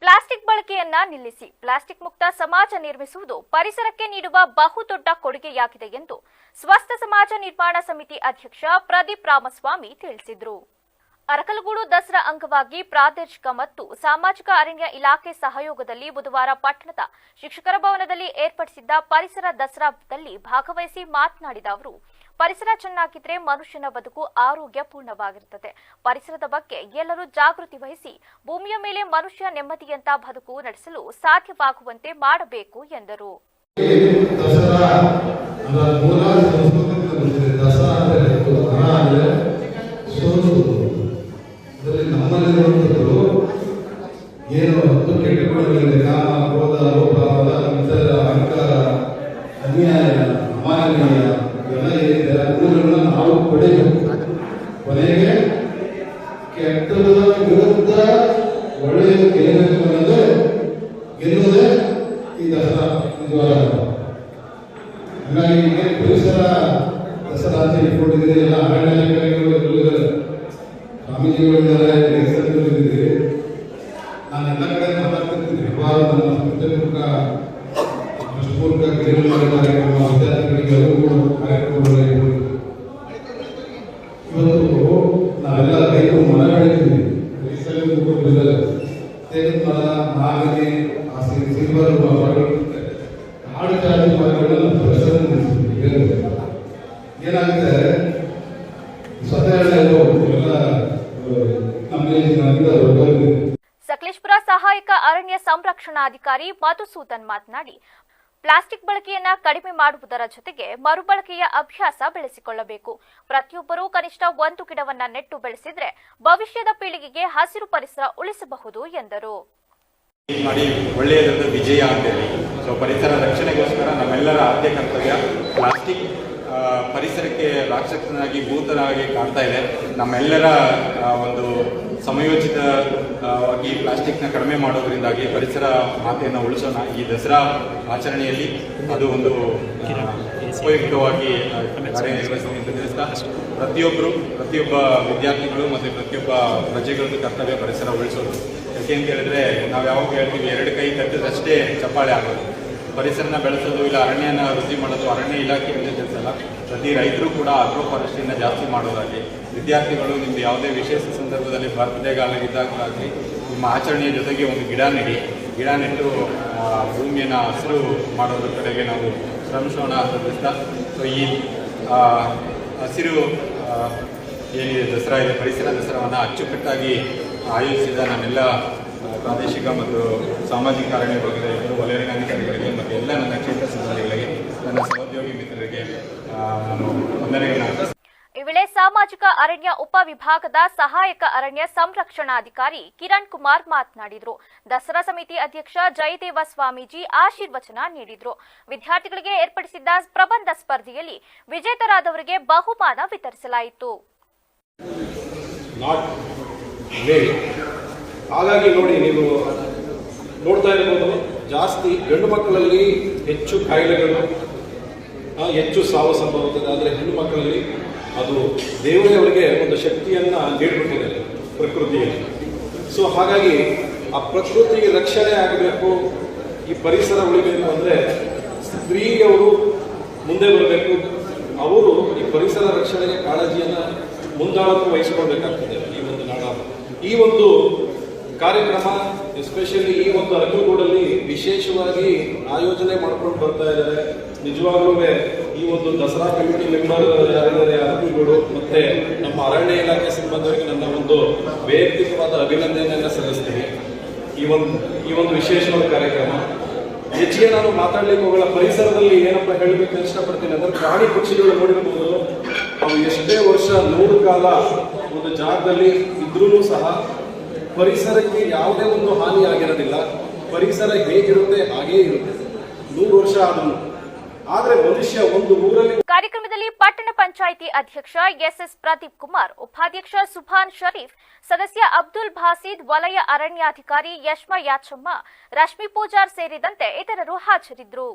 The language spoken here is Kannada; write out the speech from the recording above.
ಪ್ಲಾಸ್ಟಿಕ್ ಬಳಕೆಯನ್ನ ನಿಲ್ಲಿಸಿ ಪ್ಲಾಸ್ಟಿಕ್ ಮುಕ್ತ ಸಮಾಜ ನಿರ್ಮಿಸುವುದು ಪರಿಸರಕ್ಕೆ ನೀಡುವ ಬಹುದೊಡ್ಡ ಕೊಡುಗೆಯಾಗಿದೆ ಎಂದು ಸ್ವಸ್ಥ ಸಮಾಜ ನಿರ್ಮಾಣ ಸಮಿತಿ ಅಧ್ಯಕ್ಷ ಪ್ರದೀಪ್ ರಾಮಸ್ವಾಮಿ ತಿಳಿಸಿದರು. ಅರಕಲಗೂಡು ದಸರಾ ಅಂಗವಾಗಿ ಪ್ರಾದೇಶಿಕ ಮತ್ತು ಸಾಮಾಜಿಕ ಅರಣ್ಯ ಇಲಾಖೆ ಸಹಯೋಗದಲ್ಲಿ ಬುಧವಾರ ಪಟ್ಟಣದ ಶಿಕ್ಷಕರ ಭವನದಲ್ಲಿ ಏರ್ಪಡಿಸಿದ್ದ ಪರಿಸರ ದಸರಾದಲ್ಲಿ ಭಾಗವಹಿಸಿ ಮಾತನಾಡಿದ ಅವರು, ಪರಿಸರ ಚೆನ್ನಾಗಿದ್ರೆ ಮನುಷ್ಯನ ಬದುಕು ಆರೋಗ್ಯಪೂರ್ಣವಾಗಿರುತ್ತದೆ. ಪರಿಸರದ ಬಗ್ಗೆ ಎಲ್ಲರೂ ಜಾಗೃತಿ ವಹಿಸಿ ಭೂಮಿಯ ಮೇಲೆ ಮನುಷ್ಯ ನೆಮ್ಮದಿಯಂತ ಬದುಕು ನಡೆಸಲು ಸಾಧ್ಯವಾಗುವಂತೆ ಮಾಡಬೇಕು ಎಂದರು. ಏನು ಕೆಟ್ಟ ಗುಣಗಳಿದೆ, ಕಾಮ, ಕ್ರೋಧ, ಲೋಭ, ಇತರ ಅಹಂಕಾರ, ಅನ್ಯಾಯ, ಅಮಾನವೀಯ ಇವೆಲ್ಲ ಏನಿದೆ ಆ ಗುಣಗಳನ್ನ ನಾವು ಪಡೆಯಬೇಕು. ಕೊನೆಗೆ ಕೆಟ್ಟದ ವಿರುದ್ಧ ಒಳ್ಳೆಯದು ಗೆಲ್ಲಬೇಕು ಅನ್ನೋದೇ ಗೆಲ್ಲುವುದೇ ಈ ದಸರಾ ನಿಜವಾದ. ಹಾಗಾಗಿ ಪರಿಸರ ದಸರಾ ಅಂತ ಇಟ್ಕೊಂಡಿದ್ದೀರಿ, ಎಲ್ಲ ಅರಣ್ಯ ಸ್ವಾಮೀಜಿಗಳಿದ್ದಾರೆ, ಇದ್ದೀರಿ. ನಾನು ಎಲ್ಲ ಕಡೆ ಮಾತಾಡ್ತಿರ್ತೀನಿ. ನನ್ನ ಸಂಸ್ಥೆಪೂರ್ವಕ ಕಾರ್ಯಕ್ರಮ, ವಿದ್ಯಾರ್ಥಿಗಳಿಗೆ ಕಾರ್ಯಕ್ರಮಗಳು. ಇವತ್ತು ನಾವೆಲ್ಲ ರೈತರು ಮರ ಬೆಳಿತೀವಿ, ತೆಂಗಿನ ಮರ, ಮಾಗನಿ, ಸಿಲ್ವರ್ ಮರಗಳು, ಕಾಡು ಚಾಡಿ ಮರಗಳನ್ನು ಪರಿಸರ ಏನಾಗುತ್ತೆ ಸಕಲೇಶಪುರ ಸಹಾಯಕ ಅರಣ್ಯ ಸಂರಕ್ಷಣಾಧಿಕಾರಿ ಮಧುಸೂದನ್ ಮಾತನಾಡಿ, ಪ್ಲಾಸ್ಟಿಕ್ ಬಳಕೆಯನ್ನ ಕಡಿಮೆ ಮಾಡುವುದರ ಜೊತೆಗೆ ಮರುಬಳಕೆಯ ಅಭ್ಯಾಸ ಬೆಳೆಸಿಕೊಳ್ಳಬೇಕು. ಪ್ರತಿಯೊಬ್ಬರೂ ಕನಿಷ್ಠ 1 ಗಿಡವನ್ನ ನೆಟ್ಟು ಬೆಳೆಸಿದ್ರೆ ಭವಿಷ್ಯದ ಪೀಳಿಗೆಗೆ ಹಸಿರು ಪರಿಸರ ಉಳಿಸಬಹುದು ಎಂದರು. ಒಳ್ಳೆಯದೊಂದು ವಿಜಯ ಅಂತೇಳಿ ಪರಿಸರ ರಕ್ಷಣೆಗೋಸ್ಕರ ನಮ್ಮೆಲ್ಲರ ಆದ್ಯ ಕರ್ತವ್ಯ. ಪ್ಲಾಸ್ಟಿಕ್ ಪರಿಸರಕ್ಕೆ ರಾಕ್ಷಸನಾಗಿ ಭೂತನಾಗಿ ಕಾಣ್ತಾ ಇದೆ. ನಮ್ಮೆಲ್ಲರ ಒಂದು ಸಮಯೋಚಿತವಾಗಿ ಪ್ಲಾಸ್ಟಿಕ್ನ ಕಡಿಮೆ ಮಾಡೋದ್ರಿಂದಾಗಿ ಪರಿಸರ ಮಾತೆಯನ್ನು ಉಳಿಸೋಣ. ಈ ದಸರಾ ಆಚರಣೆಯಲ್ಲಿ ಅದು ಒಂದು ಉಪಯುಕ್ತವಾಗಿ ಕಾರ್ಯನಿರ್ವಹಿಸಲಿ ಅಂತ ತಿಳಿಸ್ತಾ, ಪ್ರತಿಯೊಬ್ಬ ವಿದ್ಯಾರ್ಥಿಗಳು ಮತ್ತು ಪ್ರತಿಯೊಬ್ಬ ಪ್ರಜೆಗಳದ್ದು ಕರ್ತವ್ಯ ಪರಿಸರ ಉಳಿಸೋದು. ಯಾಕೆ ಅಂತ ಹೇಳಿದ್ರೆ, ನಾವು ಯಾವಾಗ ಹೇಳ್ತೀವಿ 2 ಕೈ ತಟ್ಟಿದಷ್ಟೇ ಚಪ್ಪಾಳೆ ಆಗೋದು. ಪರಿಸರನ ಬೆಳೆಸೋದು ಇಲ್ಲ ಅರಣ್ಯನ ವೃದ್ಧಿ ಮಾಡೋದು ಅರಣ್ಯ ಇಲಾಖೆಯಲ್ಲಿ ಕೆಲಸಲ್ಲ. ಪ್ರತಿ ರೈತರು ಕೂಡ ಅಗ್ರೋ ಫಾರೆಸ್ಟ್ರಿನ ಜಾಸ್ತಿ ಮಾಡೋದಾಗಿ, ವಿದ್ಯಾರ್ಥಿಗಳು ನಿಮ್ಮದು ಯಾವುದೇ ವಿಶೇಷ ಸಂದರ್ಭದಲ್ಲಿ ಬರ್ತ್ಡೇಗಾಗಲಿ ನಿಮ್ಮ ಆಚರಣೆಯ ಜೊತೆಗೆ ಒಂದು ಗಿಡ ನೆಟ್ಟು ಭೂಮಿಯನ್ನು ಹಸಿರು ಮಾಡೋದ್ರ ಕಡೆಗೆ ನಾವು ಶ್ರಮಿಸೋಣ ಅಂತ ತಿಳಿಸ್ತಾ, ಸೊ ಈ ಹಸಿರು ಏನಿದೆ ದಸರಾ ಇದೆ, ಪರಿಸರ ದಸರಾವನ್ನು ಅಚ್ಚುಕಟ್ಟಾಗಿ ಆಯೋಜಿಸಿದ ನನ್ನೆಲ್ಲ ಪ್ರಾದೇಶಿಕ ಮತ್ತು ಸಾಮಾಜಿಕ ಅರಣ್ಯ ಭಾಗದ ವಲಯಾಧಿಕಾರಿಗಳಿಗೆ ಮತ್ತು ಎಲ್ಲ ನನ್ನ ಕ್ಷೇತ್ರ ಸಿಬ್ಬಂದಿಗಳಿಗೆ, ನನ್ನ ಸಹೋದ್ಯೋಗಿ ಮಿತ್ರರಿಗೆ ನಾನು ವಂದನೆಗಳನ್ನು. ಈ ವೇಳೆ ಸಾಮಾಜಿಕ ಅರಣ್ಯ ಉಪವಿಭಾಗದ ಸಹಾಯಕ ಅರಣ್ಯ ಸಂರಕ್ಷಣಾಧಿಕಾರಿ ಕಿರಣ್ ಕುಮಾರ್ ಮಾತನಾಡಿದರು. ದಸರಾ ಸಮಿತಿ ಅಧ್ಯಕ್ಷ ಜಯದೇವ ಸ್ವಾಮೀಜಿ ಆಶೀರ್ವಚನ ನೀಡಿದರು. ವಿದ್ಯಾರ್ಥಿಗಳಿಗೆ ಏರ್ಪಡಿಸಿದ್ದ ಪ್ರಬಂಧ ಸ್ಪರ್ಧೆಯಲ್ಲಿ ವಿಜೇತರಾದವರಿಗೆ ಬಹುಮಾನ ವಿತರಿಸಲಾಯಿತು. ಹಾಗಾಗಿ ನೋಡಿ, ನೀವು ನೋಡ್ತಾ ಇರ್ಬೋದು, ಜಾಸ್ತಿ ಗಂಡು ಮಕ್ಕಳಲ್ಲಿ ಹೆಚ್ಚು ಕಾಯಿಲೆಗಳು, ಹೆಚ್ಚು ಸಾವು ಸಂಭವಿಸುತ್ತದೆ. ಆದರೆ ಹೆಣ್ಣು ಮಕ್ಕಳಲ್ಲಿ ಅದು ದೇವರೇ ಅವರಿಗೆ ಒಂದು ಶಕ್ತಿಯನ್ನು ನೀಡಿಬಿಟ್ಟಿದ್ದಾರೆ ಪ್ರಕೃತಿಯಲ್ಲಿ. ಸೊ ಹಾಗಾಗಿ ಆ ಪ್ರಕೃತಿಗೆ ರಕ್ಷಣೆ ಆಗಬೇಕು, ಈ ಪರಿಸರ ಉಳಿಬೇಕು ಅಂದರೆ ಸ್ತ್ರೀಯವರು ಮುಂದೆ ಬರಬೇಕು. ಅವರು ಈ ಪರಿಸರ ರಕ್ಷಣೆಗೆ ಕಾಳಜಿಯನ್ನು ಮುಂದಾಳತ್ವ ವಹಿಸಿಕೊಳ್ಬೇಕಾಗ್ತದೆ. ಈ ಒಂದು ಕಾರ್ಯಕ್ರಮ ಎಸ್ಪೆಷಲಿ ಈ ಒಂದು ಅರಕಲಗೂಡಲ್ಲಿ ವಿಶೇಷವಾಗಿ ಆಯೋಜನೆ ಮಾಡ್ಕೊಂಡು ಬರ್ತಾ ಇದ್ದಾರೆ. ನಿಜವಾಗ್ಲೂ ಈ ಒಂದು ದಸರಾ ಕಮಿಟಿ ಮೆಂಬರ್ ಯಾರಿದ್ದಾರೆ ಅರಕಲಗೂಡು ಮತ್ತೆ ನಮ್ಮ ಅರಣ್ಯ ಇಲಾಖೆ ಸಿಬ್ಬಂದಿಯವರಿಗೆ ನನ್ನ ಒಂದು ವೈಯಕ್ತಿಕವಾದ ಅಭಿನಂದನೆಯನ್ನು ಸಲ್ಲಿಸ್ತೀನಿ. ಈ ಒಂದು ವಿಶೇಷವಾದ ಕಾರ್ಯಕ್ರಮ. ಹೆಚ್ಚಿಗೆ ನಾನು ಮಾತಾಡ್ಲಿಕ್ಕೆ ಹೋಗಲ್ಲ. ಪರಿಸರದಲ್ಲಿ ಏನಪ್ಪ ಹೇಳಬೇಕು ಇಷ್ಟಪಡ್ತೀನಿ ಅಂದ್ರೆ, ಪ್ರಾಣಿ ಪಕ್ಷಿಗಳು ನೋಡಿರ್ಬೋದು, ಅವು ಎಷ್ಟೇ ವರ್ಷ 100 ಕಾಲ ಒಂದು ಜಾಗದಲ್ಲಿ ಇದ್ರೂ ಸಹ ಪರಿಸರಕ್ಕೆ ಯಾವುದೇ ಒಂದು ಹಾನಿ ಆಗಿರೋದಿಲ್ಲ. ಪರಿಸರ ಹೇಗಿರುತ್ತೆ ಹಾಗೇ ಇರುತ್ತೆ 100 ವರ್ಷ ಆದ್ರೂ. ಆದ್ರೆ ಮನುಷ್ಯ ಒಂದು ಊರಲ್ಲಿ. ಕಾರ್ಯಕ್ರಮದಲ್ಲಿ ಪಟ್ಟಣ ಪಂಚಾಯಿತಿ ಅಧ್ಯಕ್ಷ ಎಸ್ಎಸ್ ಪ್ರದೀಪ್ ಕುಮಾರ್, ಉಪಾಧ್ಯಕ್ಷ ಸುಭಾನ್ ಶರೀಫ್, ಸದಸ್ಯ ಅಬ್ದುಲ್ ಭಾಸೀದ್, ವಲಯ ಅರಣ್ಯಾಧಿಕಾರಿ ಯಶ್ಮ ಯಾಚಮ್ಮ, ರಶ್ಮಿ ಪೂಜಾರ್ ಸೇರಿದಂತೆ ಇತರರು ಹಾಜರಿದ್ದರು.